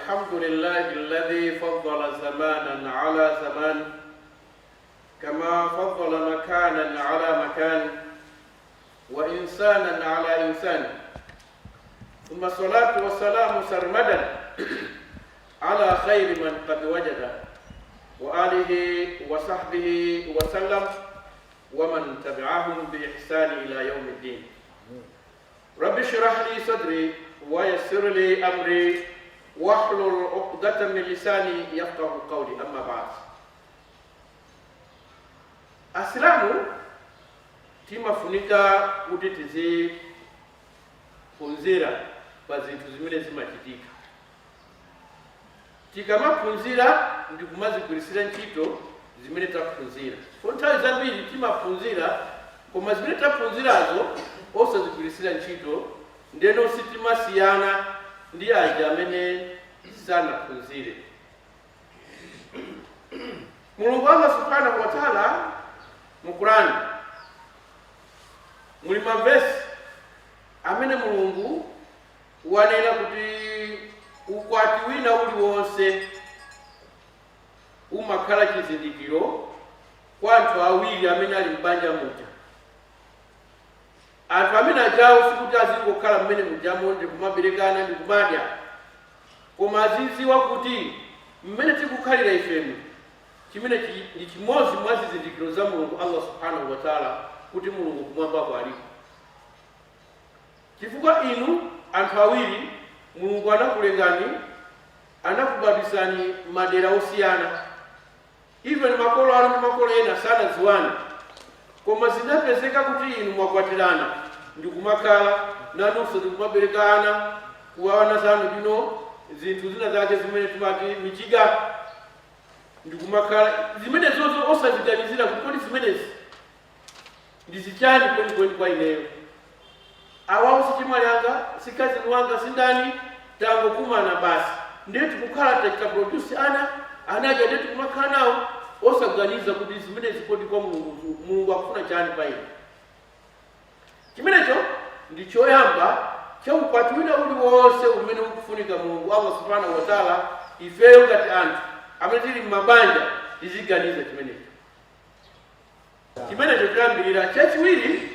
الحمد لله الذي فضل زمانا على زمان كما فضل مكانا على مكان وإنسانا على إنسان ثم الصلاة والسلام سرمدا على خير من قد وجد وآله وصحبه وسلم ومن تبعهم بإحسان إلى يوم الدين. رب اشرح لي صدري ويسر لي أمري واحلل عقدة من لساني يفقهوا قولي. أما بعد. Asilamu timafunika kuti tiziphunzira pa zinthu zimene zimachitika. Tikamaphunzira ndi kumazigwirisira ntchito zimene taphunzira. Nthawi zambiri timaphunzira koma zimene taphunzirazo osazigwirisira ntchito, ndeno sitimasiyana ndi aja amene sanaphunzire. Mulungu Allah subhanahu wa ta'ala mu Qur'an muli mavesi amene Mulungu wanena kuti ukwati wina uliwonse umakhala chizindikiro kwa anthu awiri amene ali m'banja muja. Anthu amene ajawo sikuti azingokhala mmene mujamo ndi kumaberekana ndi kumadya, koma azidziwa kuti mmene tikukhalira ifenu chimene ndi chimodzi mwa zizindikiro za Mulungu Allah subhanahu wa ta'ala kuti Mulungu kumwambako alipo. Chifukwa inu anthu awiri Mulungu anakulengani, anakubadisani madera osiyana. Even makolo anu ndi makolo ena sanadziwane, koma zinapezeka kuti inu mwakwatirana ndi kumakhala nanunso ndi kumaberekana, kuwawana zanu bwino, zinthu zina zake zimene timati michiga ndi kumakhala. Zimene zonse osaziganizira kuti kodi zimenezi ndizichani kwenikweni kwa ineyo. Awawo sichimwali anga, sikazini wanga, sindani, tangokumana basi. Ndiye tikukhala tikaproduce anaja ndiye tikumakhala nawo osaganiza kuti zimenezi kodi kwa Mulungu akufuna chani pa ine. Chimenecho ndi choyamba cha ukwati wina uliwonse umene ukufunika Mulungu Allah subhanahu wa ta'ala ifeyo ngati anthu amene tili m'mabanja tiziganiza chimenecho. Chimenecho chambirira. Chachiwiri,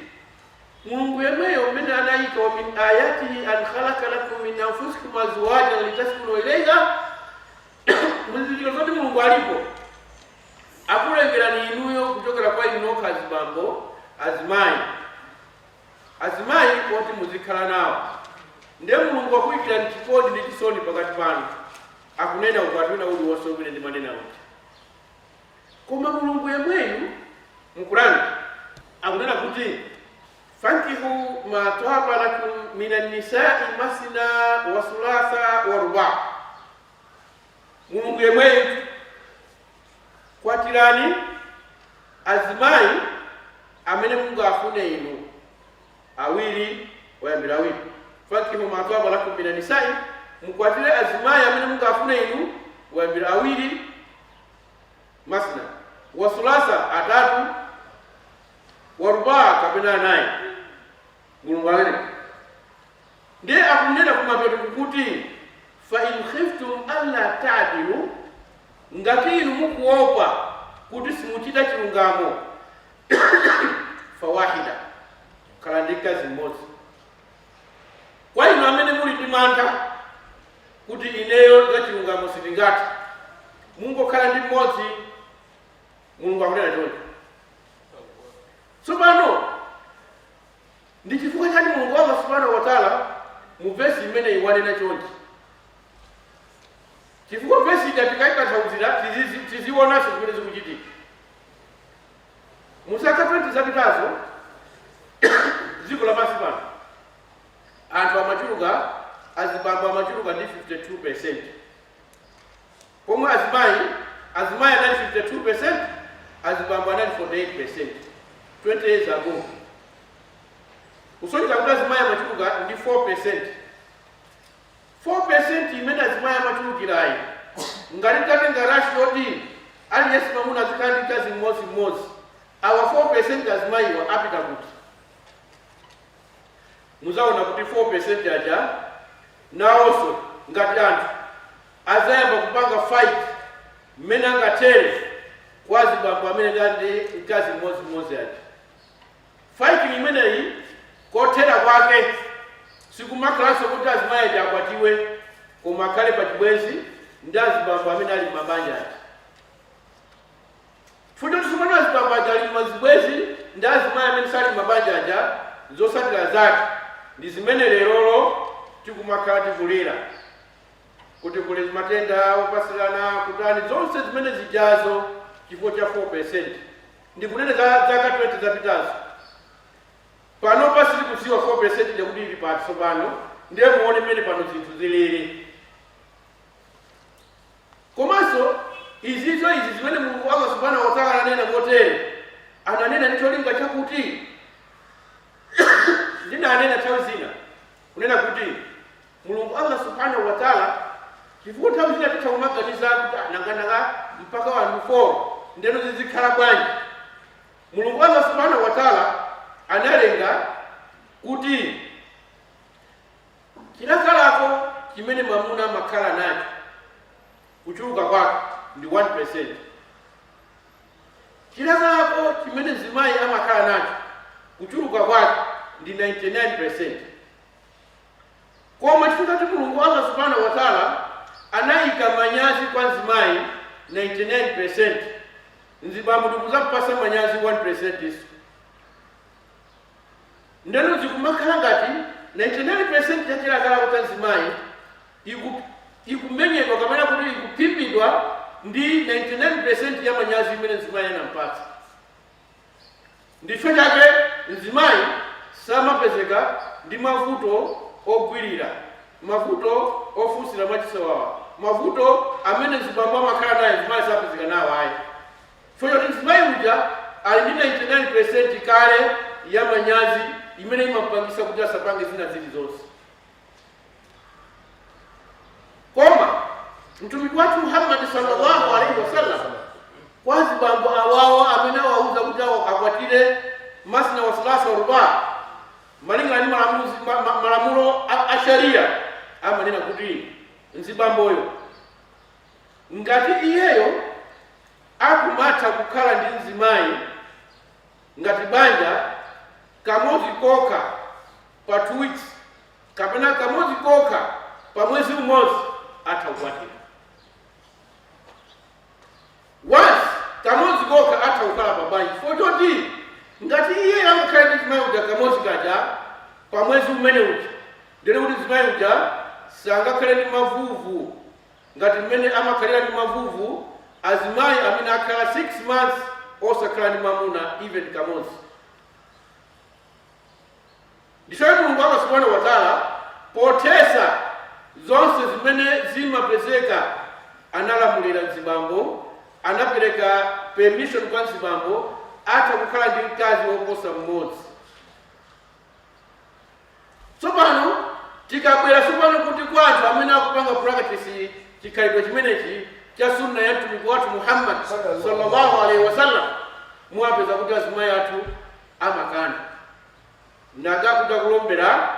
Mulungu yemweyo mmene anayika wa min ayatihi an khalaqa lakum min anfusikum azwajan litaskunu ilayha. Muzindikiro zoti Mulungu alipo akulengerani inuyo kuchokera kwa inu nokha azibambo, azimayi. Azimayi kuti muzikhala nawo. Ndiye Mulungu akuyikirani chikondi ndi chisoni pakati panu. Akunena ukwati wina uliwonse umene ndimanena uti. Koma Mulungu yemweyo mu Qur'an akunena kuti fankihu ma tahaba lakum minan nisa'i masna wa thulatha wa ruba'. Mulungu yemweyo kwatirani azimayi amene Mulungu afune inu awiri wayambira awiri. Fankihu ma tahaba lakum minan nisa'i, mukwatire azimayi amene Mulungu afune inu wayambira awiri masna wa thulatha atatu wa ruba' kapena anayi. Mulungu amene ndiye akunena kumapeto kuti fa in khiftum alla ta'dilu, ngati inu mukuopa kuti simuchita chilungamo fawahida, khala ndi mkazi mmodzi. Kwa inu amene muli ndi mantha kuti ineyo za chilungamo sindingati, mungokhala ndi mmodzi, Mulungu akunena choncho. Tsopano ndi chifukwa chani Mulungu Allah subhanahu wa ta'ala mu vesi imene iwanena chonchi? Chifukwa vesi tikayikathauzira tizionanso zimene zikuchitika. Musaka 20 zapitazo dziko lapansi pano anthu amachuluka, azibambo amachuluka ndi 52%. Pomwe azimayi anali 52%, azibambo anali 48%. 20 years ago. Usonyika kuti azimayi amachuluka ndi 4%. 4% imene azimayi amachulukirayi ngati tatenga ratio yoti aliyense mwamuna azikhala ndi mkazi mmodzi, awa 4% azimayiwa apita kuti. Muzaona kuti 4% aja nawonso ngati anthu azayamba kupanga fight mmene angatere kwa zibambo amene ndi mkazi mmodzi ati. Fighting imeneyi kothera kwake sikumakhalanso kuti azimayi akwatiwe, koma akhale pa chibwenzi ndi azibambo amene ali mabanja ati. Fundo tisumana azibambo aja ali mazibwenzi ndi azimayi amene sali mabanja aja, zotsatira zake ndi zimene lerolo tikumakhala tikulira kuti kuli matenda opatsilana kutani zonse zimene zijazo chifukwa cha 4%. Ndikunena zaka 20 zapitazo. Pano pasili kuziwa 4% yakuti ili pati sopano, ndiye muone mmene pano zinthu zilili. Komanso izi zimene Mulungu Allah subhanahu wa ta'ala anena motere, ananena ndi cholinga chakuti ndinanena nthawi zina kunena kuti Mulungu Allah subhanahu wa ta'ala chifukwa nthawi zina titakumaganiza kuti nanga mpaka wanu 4 ndeno zizikhala bwanji. Mulungu Allah subhanahu wa ta'ala analenga kuti chilakalako chimene mwamuna amakhala nacho kuchuluka kwake ndi 1%. Chilakalako chimene zimayi amakhala nacho kuchuluka kwake ndi 99%. Koma chifukwa kuti Mulungu Allah subhanahu wa ta'ala anayika manyazi kwa zimayi 99%, nzibambo tikuzapasa manyazi 1% iso. Ndeno zikumakhala ngati 99% ya chilakalako cha zimayi ikumenyedwa kapena kuti ikupimbidwa ndi 99% ya manyazi imene zimayi anampatsa. Ndicho chake zimayi samapezeka ndi mavuto ogwirira, mavuto ofusira mwachisawawa, mavuto amene zibambo amakhala naye zimayi sapezeka nawo ayi. Chifukwa kuti zimayi uja ali ndi 99% kale ya manyazi imene imapangisa kuti asapange zina zilizonse. Koma mtumiki wathu Muhammad sallallahu alaihi wasallam kwa zibambo awawo amene awauza kuti akwatire masna wa salasa wa ruba malingana ndi malamulo a sharia, amanena kuti nzibamboyo ngati iyeyo akumatha kukhala ndi nzimayi ngati banja kamodzi kokha pa 2 weeks kapena kamodzi kokha pa mwezi umodzi ataukwatira. Once kamodzi kokha ataukhala pa banja fototi ngati iye amakhala ndi zimayi uja kamodzi kaja pa mwezi umene uja, ndere kuti zimayi uja sangakhale ndi mavuvu ngati mmene amakhalira ndi mavuvu azimayi amene akhala 6 months osakhala ndi mamuna even kamodzi. Ndicho Mulungu Allah subhanahu wa ta'ala potesa zonse zimene zimapezeka analamulira nzibambo, anapereka permission kwa nzibambo ata kukhala ndi mkazi woposa mmodzi. Tsopano tikabwera tsopano kuti kwa anthu amene akupanga practice chikhalidwe chimenechi cha sunna ya mtumiki wathu Muhammad sallallahu alaihi wasallam, mwapeza kuti azimayi athu amakana nagakuda kulombera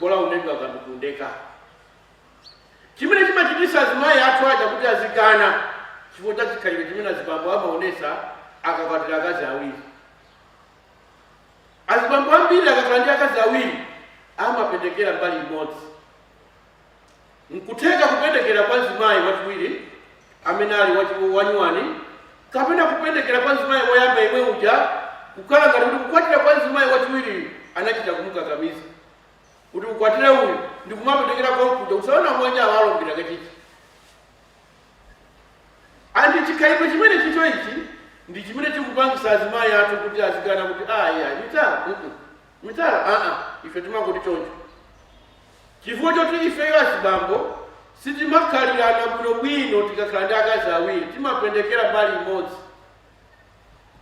bola unenga akandikundeka. Chimene chimachitisa azimayi athu aja kuti azikana chifukwa cha chikhalidwe chimene azibambo amaonesa akakwatira akazi awiri. Azibambo ambiri akakhala ndi akazi awiri amapendekera mbali imodzi. Nkutheka kupendekera kwa nzimayi wachiwiri amene ali wanyuwani kapena kupendekera kwa nzimayi woyamba imwe uja kukhala ngati kuti kukwatira kwa nzimayi wachiwiri anachita kumukakamiza kuti ukwatire uyu ndi kumapendekera kwa mkuja usaona mwanja awalombera kachichi. Andi chikhalidwe chimene chicho ichi ndi chimene chikupangisa azimayi athu kuti azikana kuti mitala ife timakuti choncho. Chifukwa choti ifeyo azibambo sitimakhalirana bwinobwino tikakhala ndi akazi awiri, timapendekera mbali imodzi.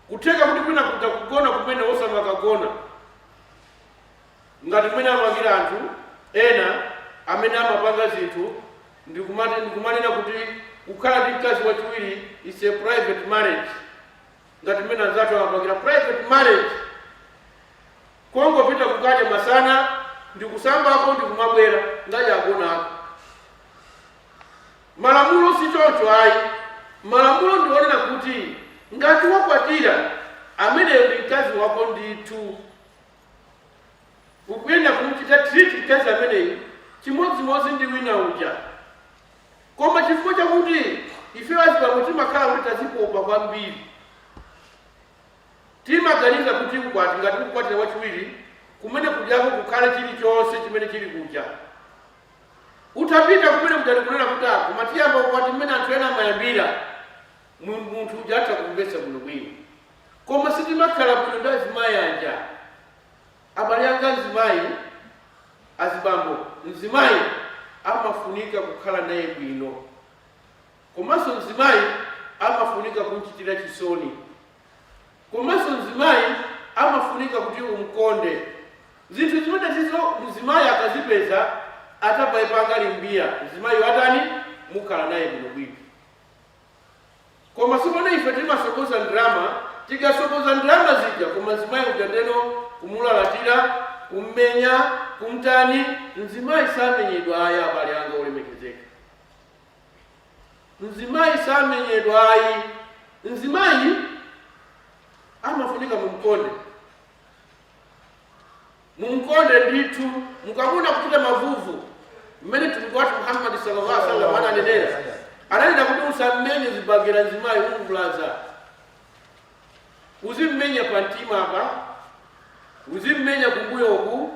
Kutheka kuti kwina kuta kugona kumene osamakagona ngati kumene amagira anthu ena amene amapanga zinthu ndikumanena kuti kukhala ndi mkazi wachiwiri is a private marriage. Ngati mmene anzathu amapangira private marriage, kongopita kukadya masana ndikusambako ndikumabwera ngaja agona ako. malamulo si choncho ayi. Malamulo ndionena kuti ngati wakwatira amene ndi mkazi wako ndithu, ukuyenda kumuchita treat mkazi ameneyi chimodzimodzi ndi wina uja. Koma chifukwa chakuti ife azibambo timakhala kuti tazikopa kwambiri, timaganiza kuti ukwati ngati ukukwatira wachiwiri kumene kudyako kukhale chilichonse chimene chili kuja. Utapita kumene mudali kunena kuti kumatiyamba ukwati mmene anthu ena amayambira, munthu uja atha kumvetsa bwinobwino. Koma sitimakhala bwino ndi azimayi anja. Abale anga mzimayi, azibambo, mzimayi amafunika kukhala naye bwino. Komanso mzimayi amafunika kumchitira chisoni. Komanso mzimayi amafunika kuti umkonde. Zinthu zimene zizo mzimayi akazipeza atapaipanga limbiya, mzimayi watani mukhala naye bwinobwino. Koma sipone ife timasokoza ndrama, tikasokoza ndrama zija koma mzimayi uja ndeno kumulalatira, kummenya, kumtani, mzimayi samenyedwa ayi abale anga olemekezeka. Mzimayi samenyedwa ayi. Mzimayi amafunika mumkonde. Mumkonde ndithu, mukabuna kuchita mavuvu. Mmene mtumiki wathu Muhammad sallallahu alaihi wasallam ananenera. Ananena kuti usammenye zibagira mzimayi umuvulaza. Uzimmenya pa mtima apa, uzimmenya kumbuyo uku,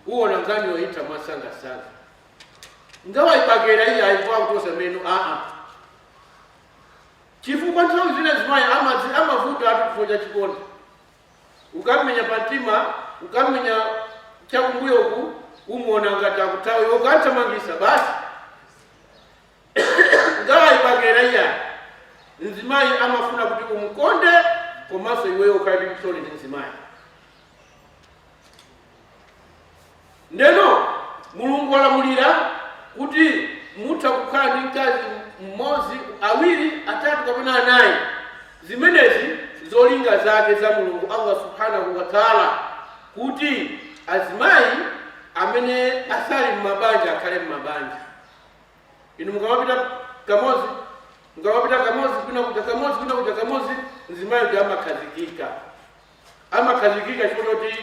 uwona ngani yoyita masanga-sanga. Ngawa ibagera iyi ayivuwa kutosa meno, chifukwa nthawi zina zimayi amavuta atu kufo cha chikondi. Ukammenya pa mtima, ukammenya chakumbuyo uku, umuona ngati akutawa, ukathamangisa basi. Ngawa ibagera iyi mzimayi amafuna kuti umkonde, komanso iweyo ukhali chisoni ndi mzimayi. Ndeno Mulungu walamulira kuti mutha kukhala ndi mkazi mmodzi, awiri, atatu kapena anayi. Zimenezi zolinga zake za Mulungu Allah subhanahu wa ta'ala, kuti azimayi amene asali mmabanja akhale mmabanja. Inu mukamapita kamozi, kuna kuja kamozi, mzimayi uja amakhazikika. Amakhazikika chifukwa kuti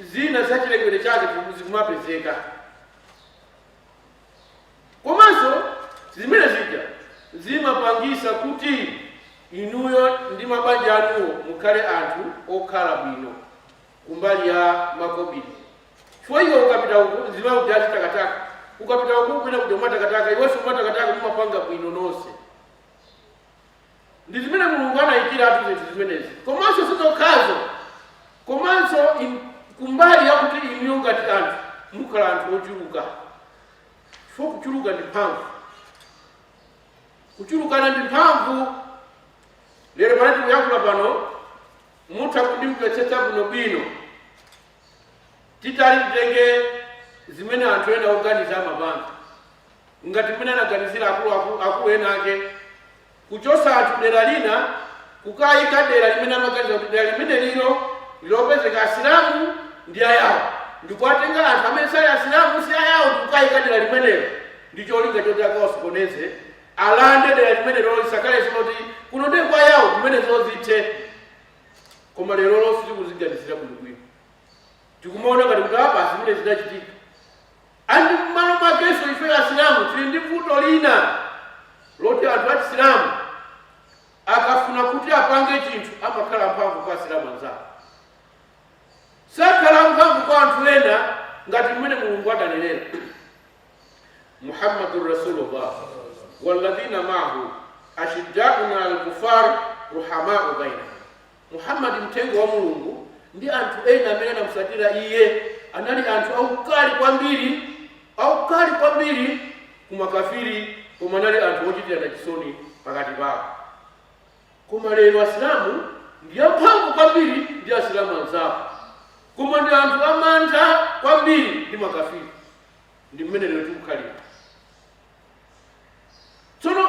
zina za chilengedwe chake zikumapezeka. Komanso zimene zija zimapangisa kuti inuyo ndi mabanja anuwo mukhale anthu okhala bwino kumbali ya makobiri. Chifukwa iwe ukapita uku mzimayi uja achitakataka, ukapita uku kwina kuja umatakataka, iwenso umatakataka mumapanga bwino nonse. Ndi zimene Mulungu anayikira atu zinthu zimenezi. Komanso sizokhazo, komanso kumbali yakuti inuyo ngati anthu mukhala anthu ochuluka. Chifukwa kuchuluka ndi mphamvu. Kuchulukana ndi mphamvu. Lero pamene tikuyankhula pano, mutha kundimvetsetsa bwinobwino. Titali titenge zimene anthu ena oganiza amapanga. Ngati mmene anaganizira akulu ena ake, kuchosa anthu dera lina, kukayika dera limene amaganiza kuti dera limene lino lilopezeka asilamu ndi ayawo. Ndikuwatenga anthu amene sali asilamu si ayawo kukayika dera limenelo. Ndicho cholinga choti akawasokoneze, alande dera limenelo lisakale kuti kuno ndi kwa ayawo kumene zozithe. Koma lero lonse tikuziganizira bwinobwino. Tikumaona ngati kuti apa zimene zidachitika. Andi mmalo makeso ife asilamu tili ndi vuto lina loti anthu achisilamu akafuna kuti apange chinthu amakhala mphamvu kwa asilamu anzawo. Sakhala mphamvu kwa anthu ena ngati mmene Mulungu adanenera. Muhammadur Rasulullah walladhina ma'ahu ashidda'un 'alal kufar ruhama'u bainahum. Muhammad mtengo wa Mulungu ndi anthu ena amene anamusatira iye, anali anthu aukali kwambiri kumakafiri, koma anali anthu ochitirana chisoni pakati pawo. Koma lero asilamu ndi amphamvu kwambiri ndi asilamu anzawo, koma ndi anthu amantha kwambiri ndi makafiri. Ndi mmene lero tikukhalira. Tsono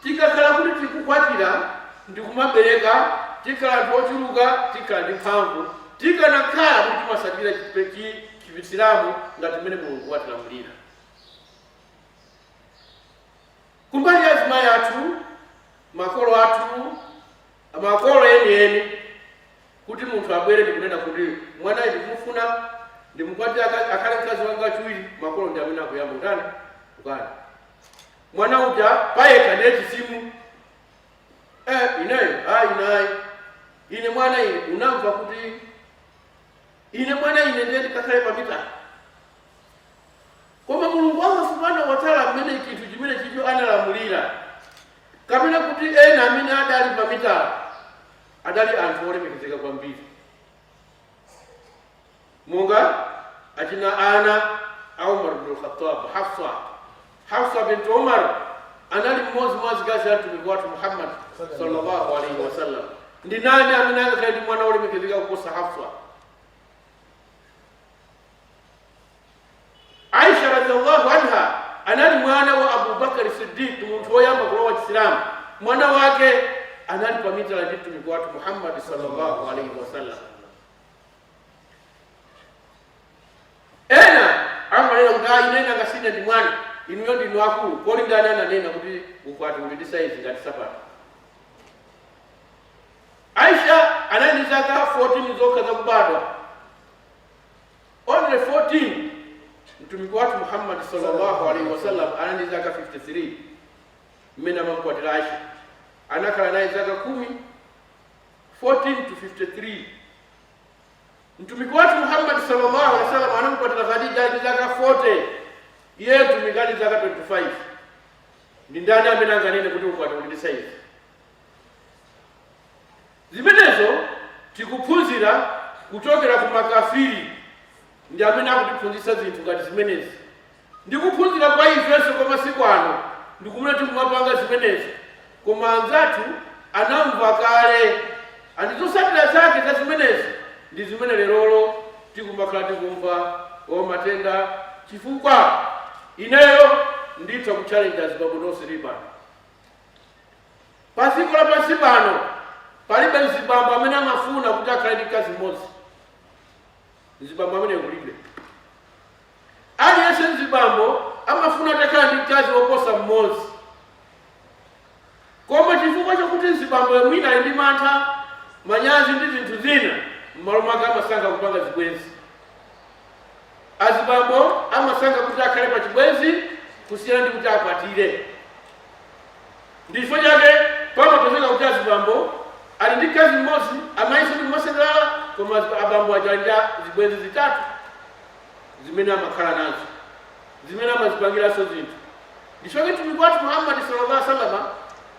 tikakhala kuti tikukwatira ndi kumabereka, tikhala anthu ochuluka, tikhala ndi mphamvu, tikanakhala kuti timasatira chipisilamu ngati mmene Mulungu watilamulira. Kumbali ya amakolo eni kuti munthu abwere ndikunena kuti mwana ndikumufuna ndimukwati akhale mkazi wanga wachiwiri, makolo ndi amene akuyamba utani ukana mwana uja payekha ndiye chisimu ineyo inayi ine mwana ine unamva kuti ine mwana ine ndiye ndikakhale pamitala. Koma Mulungu Allah subhanahu wa ta'ala amene chinthu chimene chicho analamulira kapena kuti ena amene adali pamitala adali anthu olemekezeka kwambiri, monga achina ana Umar ibn al-Khattab, Hafsa bint Umar anali mmodzi mwa azikazi a mtumiki wathu Muhammad sallallahu alaihi wasallam. Ndi nani amene akakhala ndi mwana olemekezeka kuposa Hafsa? Aisha radhiallahu anha anali mwana wa Abu Bakar Siddiq, munthu woyamba kulowa Islamu. Mwana wake anali pamitala ndi mtumiki wathu Muhammad sallallahu alaihi wasallam. Ena amanena kuti inena ngasine ndi mwana inuyo ndinu akulu, kodi ndani ananena kuti ukwati uli ndi saizi ngati sapato? Aisha anali ndi zaka 14 zokha zakubadwa, only 14. Mtumiki wathu Muhammad sallallahu alaihi wasallam anali ndi zaka 53 mmene amamukwatira Aisha, anakhala naye zaka 10, 14 to 53. Mtumiki wathu Muhammad sallallahu alaihi wasallam anamukwatira Khadija ndi zaka 40, iye mtumiki ali zaka 25. Ndi ndani amene anganene kuti ukwati uli ndi saizi? Zimenezo tikuphunzira kuchokera ku makafiri, ndi amene akutiphunzitsa zinthu ngati zimenezi. Ndikuphunzira kwa ifenso kwa masiku ano ndikumene tikumapanga zimenezi, koma anzathu anamva kale andizosatira zake za zimenezi ndi zimene lerolo tikumakhala tikumva matenda chifukwa. Ineyo nditha kuchallenge zibabonose libano pasiko la pansi pano palibe mzibambo amene amafuna kuti akhale ndi mkazi mmodzi. Mzibambo amene kulibe. Aliyense mzibambo amafuna atakhala ndi mkazi woposa mmodzi, koma chifukwa chakuti mzibambo mwina ali ndi mantha, manyazi ndi zinthu zina, m'malo mwake amasankha kupanga zibwenzi. Azibambo amasankha kuti akhale pa chibwenzi kusiyana ndi kuti akwatire. Ndi chifukwa chake pamapezeka kuti azibambo ali ndi mkazi mmodzi, amayiso ndi kumasangalala, koma abambo ajanja zibwenzi zitatu zimene amakhala nazo, zimene amazipangiranso zinthu. Ndishoke mtumiki wathu Muhammad sallallahu alaihi wasallam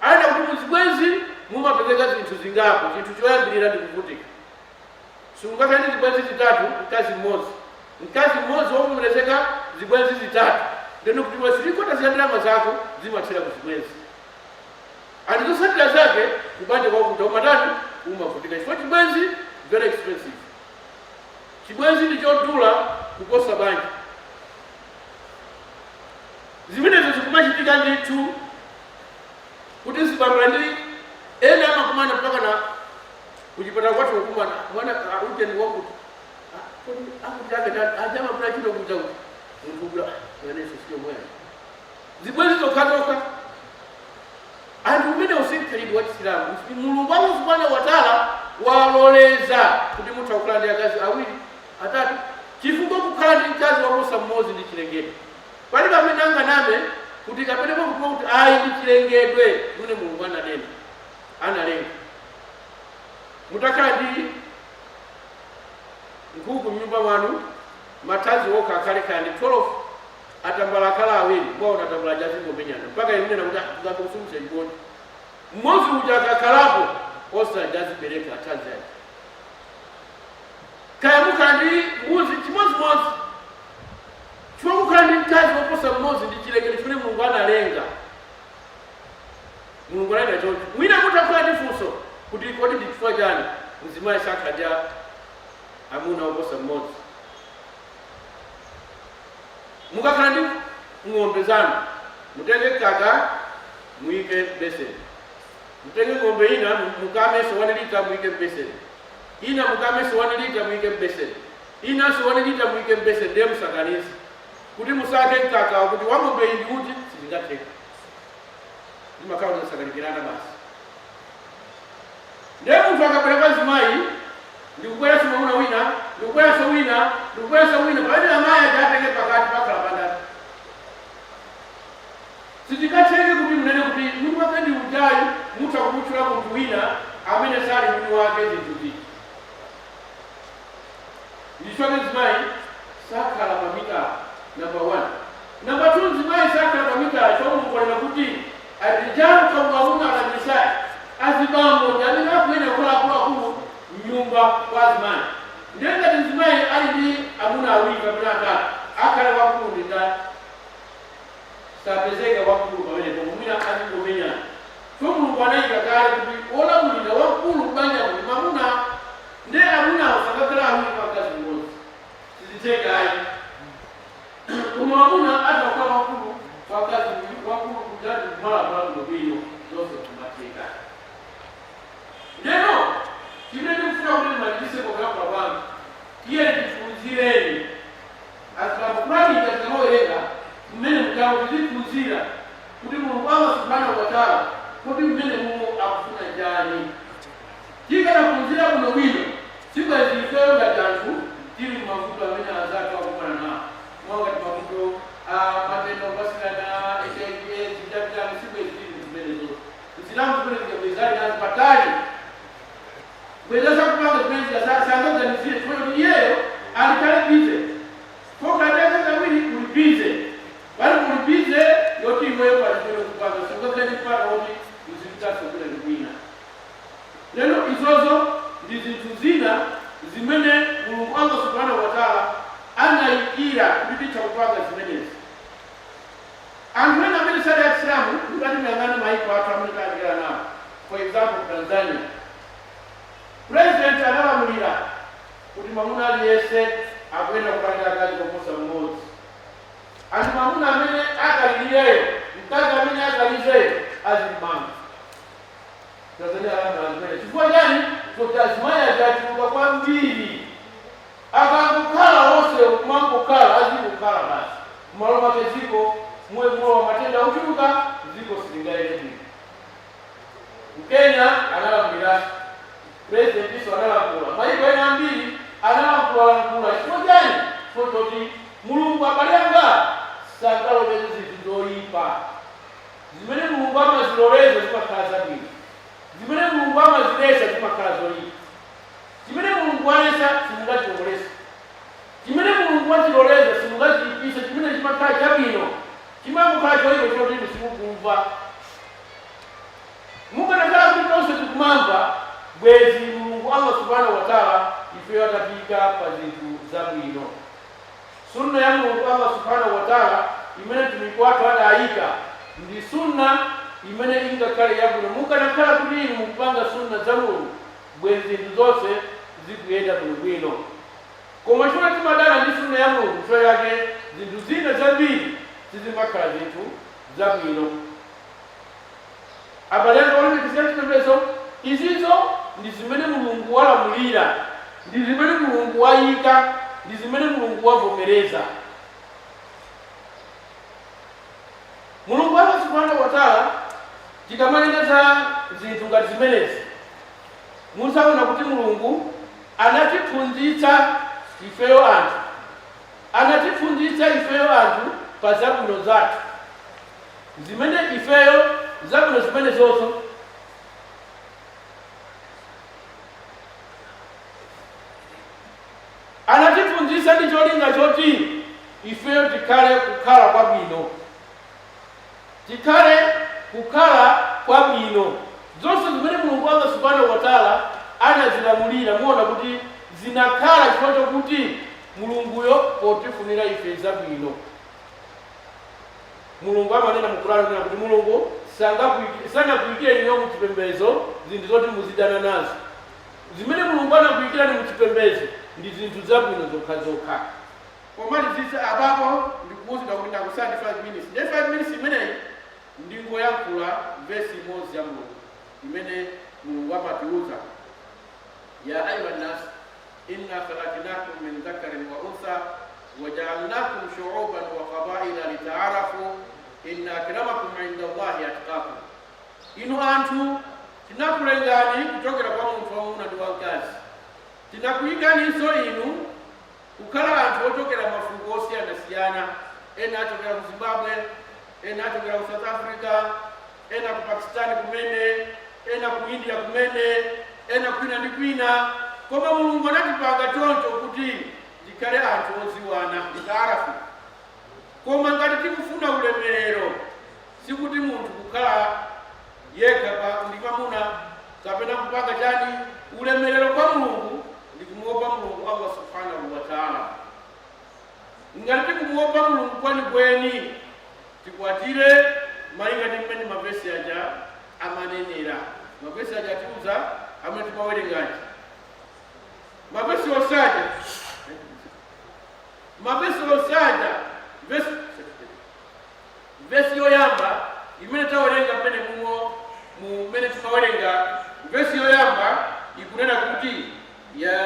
ayenda kuti muzibwenzi mumapezeka zinthu zingapo. Chinthu choyambirira ndi kuvutika. Sungakhale ndi zibwenzi zitatu mkazi mmodzi, mkazi mmodzi wovomerezeka zibwenzi zitatu, ndeno kuti mwasirikota ziyandalama zako zimathera ku zibwenzi. Andizosatira zake kubanja kwa kuta umatatu umavutika. Chifukwa chibwenzi very expensive. Chibwenzi ndi chodula kuposa banja. Zimenezo zikumachitika ndithu kuti zibambo ndi ena amakumana mpaka na kuchipata kwathu kukumana mwana ujeni wakuti akuti ajama kuna chilo kuja mkubula yaneso sio mwana. Zibwenzi zokatoka anthu umene usinkhalidwe wa Chisilamu. Mulungu Allah subhanahu wa ta'ala waloleza kuti munthu akukhala ndi akazi awiri atatu, chifukwa kukhala ndi mkazi waposa mmodzi ndi chilengedwe. Palibe amene anganame kuti kapenepo kuti ayi ndi chilengedwe kumene Mulungu ananena analenga. Mutakhala ndi nkhuku m'nyumba mwanu, mathazi wokha akhalekhala ndi 12, atambala akhala awiri, mwaona atambala jazi ngomenyana mpaka imenena kuti akakusumisa chikondi. Mmodzi uja akakhalapo osajazi pereka athazi ake. Kaya mukhala ndi mbuzi chimodzimodzi, chifukwa mukhala ndi mkazi woposa mmodzi ndi chilengedwe chimene Mulungu analenga. Mulungu analenga choncho. Mwina mutakhala ndi funso kuti kodi ndi chifukwa chani mzimayi sakhala amuna woposa mmodzi. Mukakhala ndi ng'ombe zanu, mutenge kaka muike beseni, mutenge ng'ombe ina mukameso 1 lita muike beseni, ina mukameso 1 lita muike beseni, ina so 1 lita muike beseni, ndiye musakanize kuti musake kaka kuti wa ng'ombe iyi kuti sizingatheka. Ndimakhala musakanikirana basi. ndiye munthu akabwera zimayi ndikubweranso mwamuna wina ndikubweranso wina ndikubweranso wina pamene amayi adatenge pakati pakhala pandani. Sitingatheke kuti mnene kuti munthu wake ndi ujayi mutha kumutchula munthu wina amene sali mwini wake zinthu ziti. Ndichoke zimayi sakhala pa mitala number 1. Number 2, zimayi sakhala pa mitala chomukolera kuti arijalu kawamuna ala nisaa azibambo ndi amene akuyenda akuluakulu mnyumba kwa zimayi. Ndiye ngati zimayi ali ndi amuna awiri kapena atatu akhale wakulu ndi ndani sapezeka wakulu pamene pomwina azingomenya. So Mulungu anayika kale kuti olamulira wakulu kubanja kuti mamuna ndi amunawo sakakhala awiri pakazi mmodzi sizitheka ayi. Koma mamuna atakhala wakulu pakazi wakulu kujati kumala mlango bwino zonse kumatheka. Lero chimene ndikufuna kuti malimbise kugawa kwanga iye ndifunzireni azikakulalikira tikamawerenga mmene mgawo tizifunzira kuti Mulungu Allah subhanahu wa ta'ala kuti mmene mumo akufuna njani. Tikanafunzira kuno bwino sibwezi ifeyo ngati anthu tili mavuto amene azatu akumana nawo mwanga ti mavuto matenda opasikana HIV chitapitani sibwezi tili zimenezo. Islamu zimene zikabwezali nazi patali bwezasa kupanga zimene zikasangaganizire chifukwa kuti iyeyo alikale bize fokadeza kawiri uli bize bali uli bize yoti imweyo palizimene kupanga sangagani kupanga kuti uzimtasogera likwina. Lero izozo ndi zinthu zina zimene Mulungu Allah subhanahu wa ta'ala anayikira kuti chakupanga zimenezi. Anthu ena amene sali ya Islamu ndikati miyang'ana maiko athu amene kayandikira nawo. For example, Tanzania President analamulira kuti mamuna aliyense akuyenda kupanga akazi koposa mmodzi. Anthu mamuna amene akaliliyeyo mkazi amene akalizeyo azimmanga. Tanzania alama zimene chifukwa chani kuti azimayi achachuluka kwambiri akangokhala onse kumangokhala azikukhala basi kumalo make ziko mulo wa matenda uchuluka ziko silingayire bwino. Mkenya analamulira President iso analamula maiko ena ambiri analamula chifukwa chani kuti Mulungu abalanga sangaloleza zinthu zoyipa zimene Mulungu amaziloleza zimakhala zabwino, zimene Mulungu amazilesa zimakhala zoyipa, zimene Mulungu alesa simungachilolesa, chimene Mulungu achiloleza simungachiyipisa, chimene chimakhala chabwino chimangokhala choyipa choti simukumva. Mukanakhala kuti tonse tikumamva bwezi Mulungu Allah subhanahu wa ta'ala ifeyo atapika pa zinthu zabwino. Sunna ya Mulungu Allah subhanahu wa ta'ala imene tumikwatu adayika ndi sunna imene ingakhale yabwino. Mukanakhala kuti inu mukupanga sunna za Mulungu bwezi zinthu zonse zikuyenda bwino. Koma chona timadana ndi sunna ya Mulungu chifukwa yake zinthu zina zambiri sizimakhala zinthu zabwino. Abalendo olime kisiyani chipembedzo izizo ndi zimene Mulungu walamulira, ndi zimene Mulungu wayika, ndi zimene Mulungu wavomereza. Mulungu Allah subhanahu wa ta'ala tikamalengeza zinthu ngati zimenezi musaona kuti Mulungu anatiphunzitsa ifeyo anthu, anatiphunzitsa ifeyo anthu pa zabwino zathu zimene ifeyo zabwino zimene zonso anatiphunzitsa ndi cholinga choti ifeyo tikhale kukhala kwabwino, tikhale kukhala kwabwino. Zonse zimene Mulungu Allah subhanahu wa ta'ala anazilamulira muona kuti zinakhala chifukwa chokuti Mulunguyo potifunira ife zabwino. Mulungu amanena mu Qur'an kuti Mulungu sanakuyikire inu mu chipembedzo zinthu zoti muzidana nazo. Zimene Mulungu anakuyikira mu chipembedzo ndi zinthu zabwino zokhazokha. Pomalizitsa abapo ndikuwuzira kuti ndakusandi 5 minutes. Ndi 5 minutes imeneyi ndingoyankhula verse imodzi ya Mulungu imene Mulungu amatiuza ya ayuha nas inna khalaqnakum min dhakarin wa untha waja'alnakum shu'uban wa qabaila lita'arafu inna akramakum 'inda Allahi atqakum. Inu anthu tinakulengani kuchokera kwa munthu wamuna ndi wamkazi, tinakuyikaninso inu kukhala anthu ochokera mafuko osiyanasiyana, ena achokera ku Zimbabwe, ena achokera ku South Africa, ena ku Pakistan kumene, ena ku India kumene, ena kwina ndi kwina. Koma Mulungu anatipanga choncho kuti tikhale anthu oziwana ndikaarafu. Koma ngati tikufuna ulemerero, sikuti munthu kukhala yekha pa ndi mwamuna kapena kupanga chani. Ulemerero kwa Mulungu ndi kumuopa Mulungu Allah subhanahu wa ta'ala. Ngati tikumuopa Mulungu kwenikweni, tikwatire malinga ndi mmene mavesi aja amanenera. Mavesi aja atiuza amene timawerengaji. Mavesi osaja vesi yoyamba imene tawerenga mmene mmene timawerenga. Vesi yoyamba ikunena kuti ya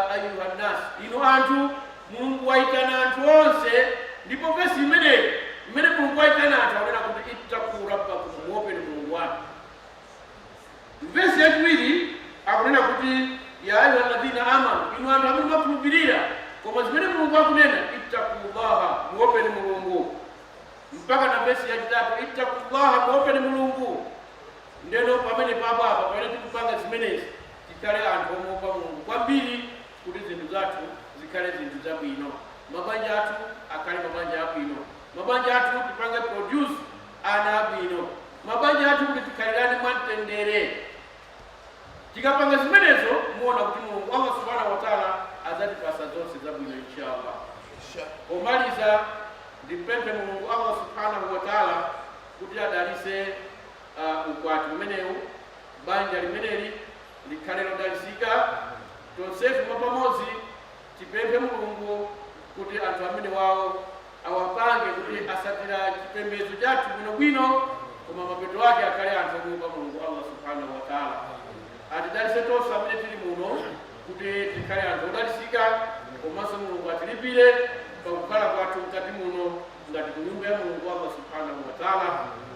ayuha nas, inu anthu Mulungu waitana anthu onse. Ndipo vesi imene Mulungu waitana anthu akunena kuti ittaku rabbakum, muopeni Mulungu wanu. Vesi yachiwiri akunena kuti ya ayuha alladhina amanu, inu anthu amene mwakhulupirira. Koma zimene Mulungu akunena ittaqullaha, muopeni Mulungu. Mpaka na vesi yachitatu ittaqullaha, muopeni Mulungu. Ndeno pamene papa pamene tikupanga zimenezi tikhale anthu omuopa Mulungu kwambiri, kuti zinthu zathu zikhale zinthu zabwino, mabanja athu akhale mabanja abwino, mabanja athu tipange produce ana abwino, mabanja athu kuti tikhalirane mwamtendere. Tikapanga zimenezo muona kuti Mulungu Allah subhanahu wa ta'ala azatipasa zonse zabwino inshallah. Omaliza ndipemphe Mulungu Allah subhanahu wa ta'ala kuti adalise ukwati umenewu, banja limeneli likhale lodalisika. Tonsefu mwapamozi tipemphe Mulungu kuti anthu amene wawo awapange kuti asatira chipembedzo chathu bwinobwino, koma mapeto ake akhale anthu omuopa Mulungu Allah subhanahu wa ta'ala. Atidalise tonse amene tili muno kuti tikhale anthu odalisika, komanso Mulungu atilipire pakukhala kwathu mkati muno ngati ku nyumba ya Mulungu Allah subhanahu wa ta'ala.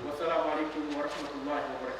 Wassalamu alaikum wa rahmatullahi wa barakatuh.